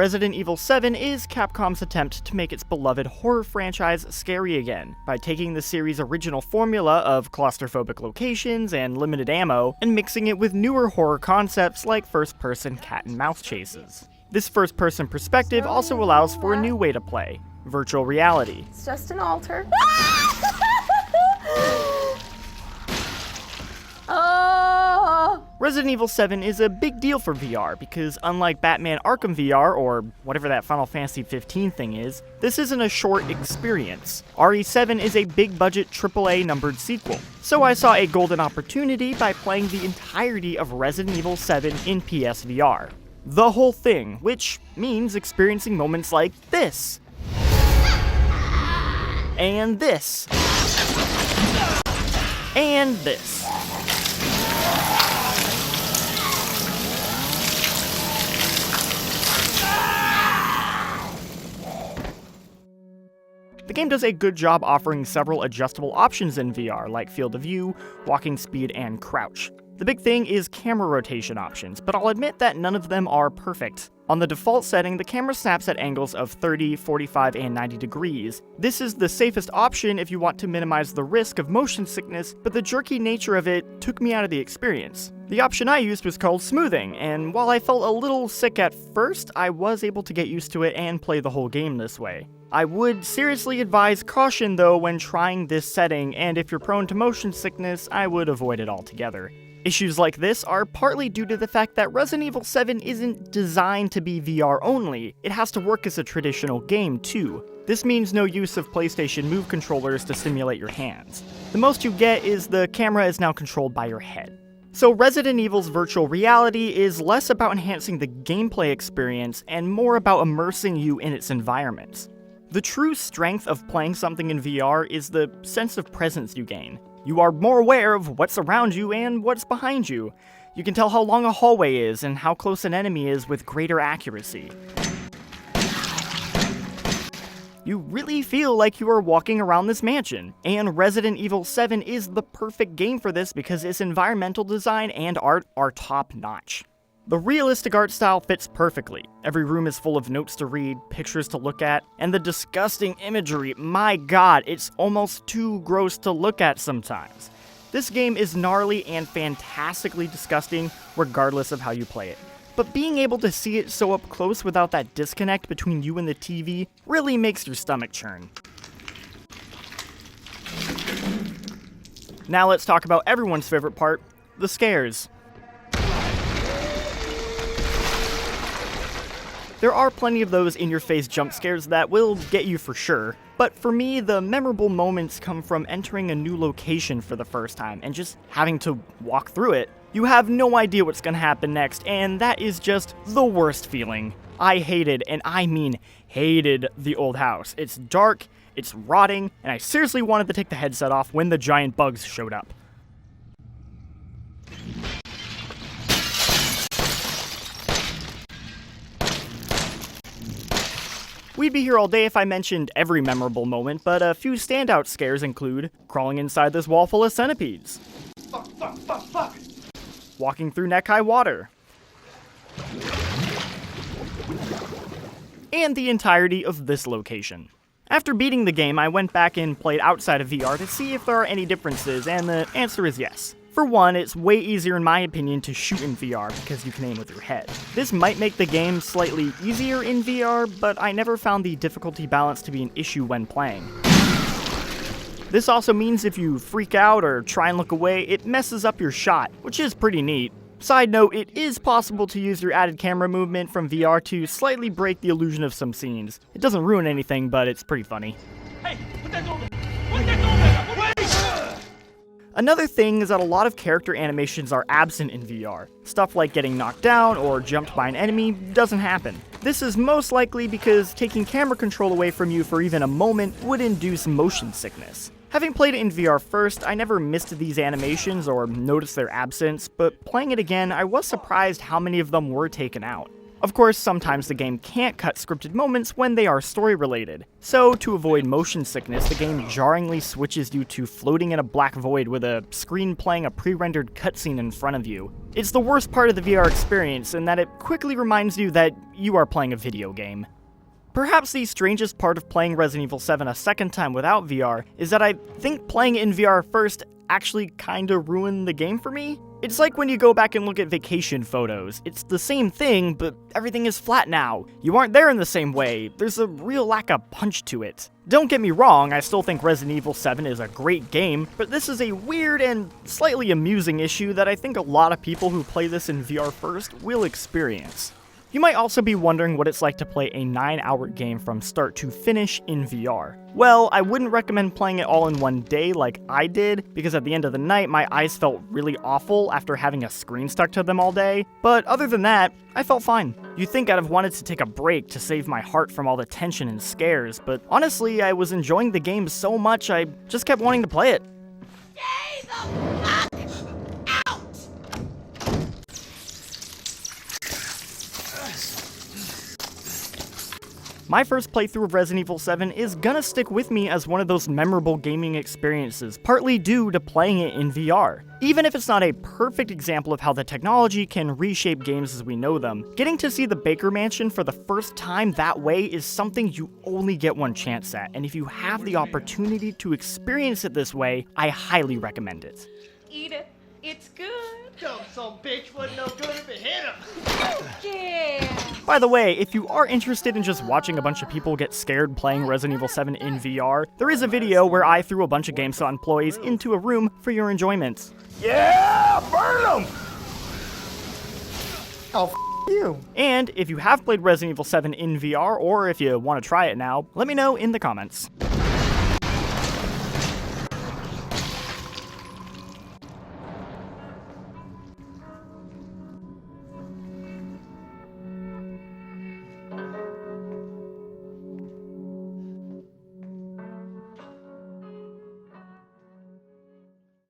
Resident Evil 7 is Capcom's attempt to make its beloved horror franchise scary again, by taking the series' original formula of claustrophobic locations and limited ammo, and mixing it with newer horror concepts like first-person cat-and-mouse chases. This first-person perspective also allows for a new way to play, virtual reality. It's just an altar. Oh! Resident Evil 7 is a big deal for VR because unlike Batman Arkham VR, or whatever that Final Fantasy 15 thing is, this isn't a short experience. RE7 is a big-budget AAA numbered sequel, so I saw a golden opportunity by playing the entirety of Resident Evil 7 in PSVR. The whole thing, which means experiencing moments like this. And this. And this. The game does a good job offering several adjustable options in VR, like field of view, walking speed, and crouch. The big thing is camera rotation options, but I'll admit that none of them are perfect. On the default setting, the camera snaps at angles of 30, 45, and 90 degrees. This is the safest option if you want to minimize the risk of motion sickness, but the jerky nature of it took me out of the experience. The option I used was called smoothing, and while I felt a little sick at first, I was able to get used to it and play the whole game this way. I would seriously advise caution though when trying this setting, and if you're prone to motion sickness, I would avoid it altogether. Issues like this are partly due to the fact that Resident Evil 7 isn't designed to be VR only, it has to work as a traditional game too. This means no use of PlayStation Move controllers to simulate your hands. The most you get is the camera is now controlled by your head. So Resident Evil's virtual reality is less about enhancing the gameplay experience and more about immersing you in its environments. The true strength of playing something in VR is the sense of presence you gain. You are more aware of what's around you and what's behind you. You can tell how long a hallway is and how close an enemy is with greater accuracy. You really feel like you are walking around this mansion, and Resident Evil 7 is the perfect game for this because its environmental design and art are top-notch. The realistic art style fits perfectly. Every room is full of notes to read, pictures to look at, and the disgusting imagery, my god, it's almost too gross to look at sometimes. This game is gnarly and fantastically disgusting regardless of how you play it. But being able to see it so up close without that disconnect between you and the TV really makes your stomach churn. Now let's talk about everyone's favorite part, the scares. There are plenty of those in-your-face jump scares that will get you for sure, but for me, the memorable moments come from entering a new location for the first time and just having to walk through it. You have no idea what's gonna happen next, and that is just the worst feeling. I hated, and I mean hated, the old house. It's dark, it's rotting, and I seriously wanted to take the headset off when the giant bugs showed up. We'd be here all day if I mentioned every memorable moment, but a few standout scares include crawling inside this wall full of centipedes, Fuck. walking through neck-high water, and the entirety of this location. After beating the game, I went back and played outside of VR to see if there are any differences, and the answer is yes. For one, it's way easier in my opinion to shoot in VR because you can aim with your head. This might make the game slightly easier in VR, but I never found the difficulty balance to be an issue when playing. This also means if you freak out or try and look away, it messes up your shot, which is pretty neat. Side note, it is possible to use your added camera movement from VR to slightly break the illusion of some scenes. It doesn't ruin anything, but it's pretty funny. Hey, put that door there. Put that door there. Wait! Another thing is that a lot of character animations are absent in VR. Stuff like getting knocked down or jumped by an enemy doesn't happen. This is most likely because taking camera control away from you for even a moment would induce motion sickness. Having played it in VR first, I never missed these animations or noticed their absence, but playing it again, I was surprised how many of them were taken out. Of course, sometimes the game can't cut scripted moments when they are story-related. So, to avoid motion sickness, the game jarringly switches you to floating in a black void with a screen playing a pre-rendered cutscene in front of you. It's the worst part of the VR experience in that it quickly reminds you that you are playing a video game. Perhaps the strangest part of playing Resident Evil 7 a second time without VR is that I think playing it in VR first actually kinda ruined the game for me. It's like when you go back and look at vacation photos. It's the same thing, but everything is flat now. You aren't there in the same way. There's a real lack of punch to it. Don't get me wrong, I still think Resident Evil 7 is a great game, but this is a weird and slightly amusing issue that I think a lot of people who play this in VR first will experience. You might also be wondering what it's like to play a 9-hour game from start to finish in VR. Well, I wouldn't recommend playing it all in one day like I did, because at the end of the night my eyes felt really awful after having a screen stuck to them all day, but other than that, I felt fine. You'd think I'd have wanted to take a break to save my heart from all the tension and scares, but honestly I was enjoying the game so much I just kept wanting to play it. Stay the fuck out! My first playthrough of Resident Evil 7 is gonna stick with me as one of those memorable gaming experiences, partly due to playing it in VR. Even if it's not a perfect example of how the technology can reshape games as we know them, getting to see the Baker Mansion for the first time that way is something you only get one chance at, and if you have the opportunity to experience it this way, I highly recommend it. Eat it. It's good. Dumb son bitch wasn't no good if it hit him. Yeah. By the way, if you are interested in just watching a bunch of people get scared playing Resident Evil 7 in VR, there is a video where I threw a bunch of GameSpot employees into a room for your enjoyment. Yeah, burn him! Oh, you. And if you have played Resident Evil 7 in VR, or if you want to try it now, let me know in the comments.